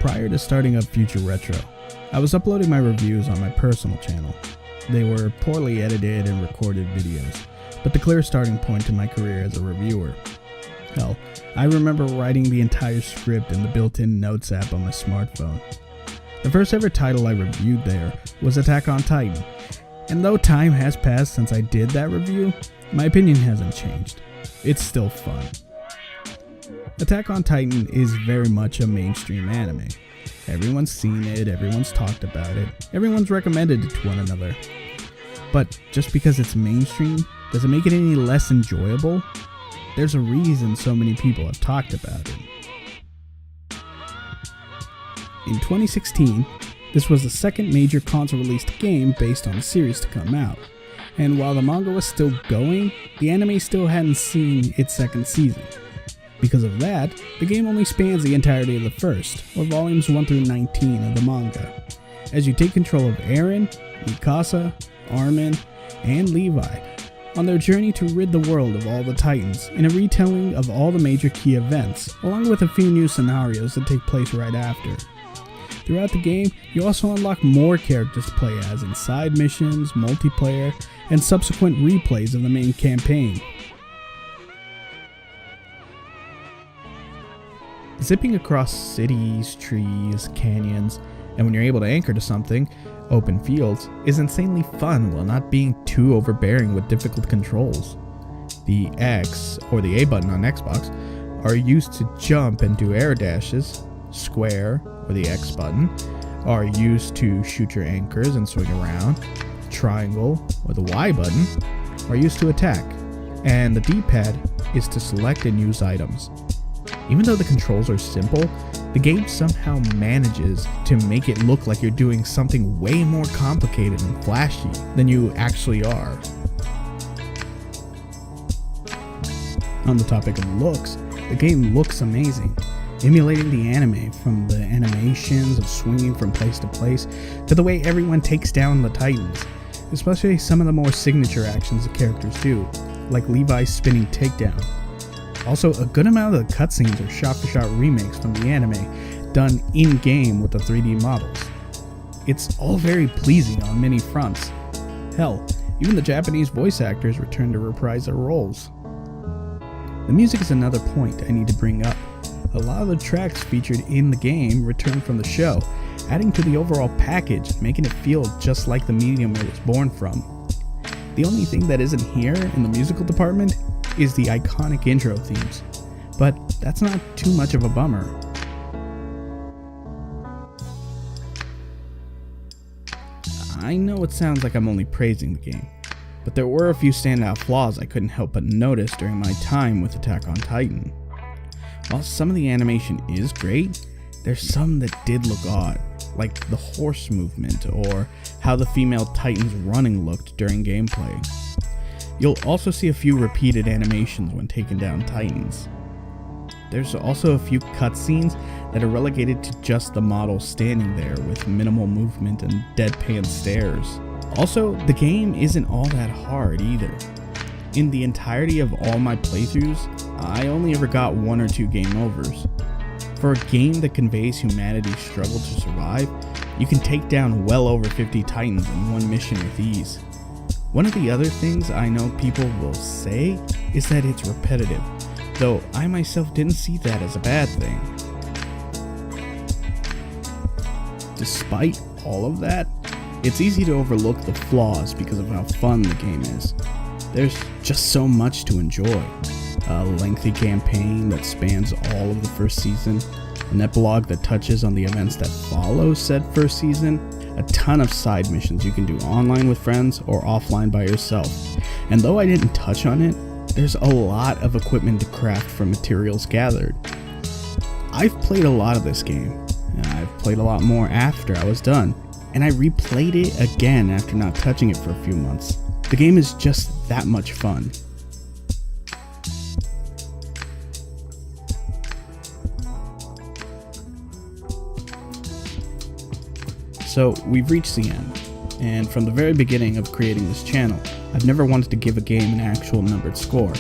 Prior to starting up Future Retro, I was uploading my reviews on my personal channel. They were poorly edited and recorded videos, but the clear starting point to my career as a reviewer. Hell, I remember writing the entire script in the built-in Notes app on my smartphone. The first ever title I reviewed there was Attack on Titan, and though time has passed since I did that review, my opinion hasn't changed. It's still fun. Attack on Titan is very much a mainstream anime. Everyone's seen it, everyone's talked about it, everyone's recommended it to one another. But just because it's mainstream, does it make it any less enjoyable? There's a reason so many people have talked about it. In 2016, this was the second major console-released game based on the series to come out, and while the manga was still going, the anime still hadn't seen its second season. Because of that, the game only spans the entirety of the first, or volumes 1 through 19 of the manga, as you take control of Eren, Mikasa, Armin, and Levi on their journey to rid the world of all the Titans in a retelling of all the major key events, along with a few new scenarios that take place right after. Throughout the game, you also unlock more characters to play as in side missions, multiplayer, and subsequent replays of the main campaign. Zipping across cities, trees, canyons, and when you're able to anchor to something, open fields, is insanely fun while not being too overbearing with difficult controls. The X, or the A button on Xbox, are used to jump and do air dashes. Square, or the X button, are used to shoot your anchors and swing around. Triangle, or the Y button, are used to attack. And the D-pad is to select and use items. Even though the controls are simple, the game somehow manages to make it look like you're doing something way more complicated and flashy than you actually are. On the topic of looks, the game looks amazing, emulating the anime, from the animations of swinging from place to place to the way everyone takes down the Titans, especially some of the more signature actions the characters do, like Levi's spinning takedown. Also, a good amount of the cutscenes are shot-for-shot remakes from the anime, done in-game with the 3D models. It's all very pleasing on many fronts. Hell, even the Japanese voice actors return to reprise their roles. The music is another point I need to bring up. A lot of the tracks featured in the game return from the show, adding to the overall package, making it feel just like the medium it was born from. The only thing that isn't here in the musical department is the iconic intro themes, but that's not too much of a bummer. I know it sounds like I'm only praising the game, but there were a few standout flaws I couldn't help but notice during my time with Attack on Titan. While some of the animation is great, there's some that did look odd, like the horse movement or how the female Titan's running looked during gameplay. You'll also see a few repeated animations when taking down Titans. There's also a few cutscenes that are relegated to just the model standing there with minimal movement and deadpan stares. Also, the game isn't all that hard either. In the entirety of all my playthroughs, I only ever got 1 or 2 game overs. For a game that conveys humanity's struggle to survive, you can take down well over 50 Titans in one mission with ease. One of the other things I know people will say is that it's repetitive, though I myself didn't see that as a bad thing. Despite all of that, it's easy to overlook the flaws because of how fun the game is. There's just so much to enjoy. A lengthy campaign that spans all of the first season, an epilogue that touches on the events that follow said first season, a ton of side missions you can do online with friends or offline by yourself. And though I didn't touch on it, there's a lot of equipment to craft from materials gathered. I've played a lot of this game, and I've played a lot more after I was done, and I replayed it again after not touching it for a few months. The game is just that much fun. So we've reached the end, and from the very beginning of creating this channel, I've never wanted to give a game an actual numbered score.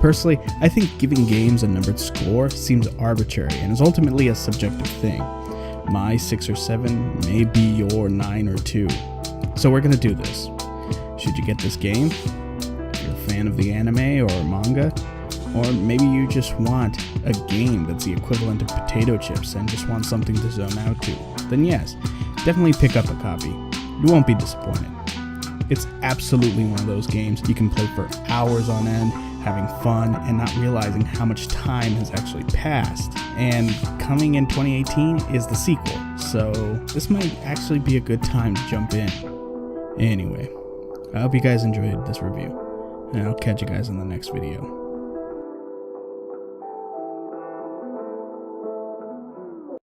Personally, I think giving games a numbered score seems arbitrary and is ultimately a subjective thing. My 6 or 7 may be your 9 or 2. So we're gonna do this. Should you get this game? If you're a fan of the anime or manga, or maybe you just want a game that's the equivalent of potato chips and just want something to zone out to, then yes, definitely pick up a copy. You won't be disappointed. It's absolutely one of those games you can play for hours on end, having fun and not realizing how much time has actually passed. And coming in 2018 is the sequel, so this might actually be a good time to jump in. Anyway, I hope you guys enjoyed this review, and I'll catch you guys in the next video.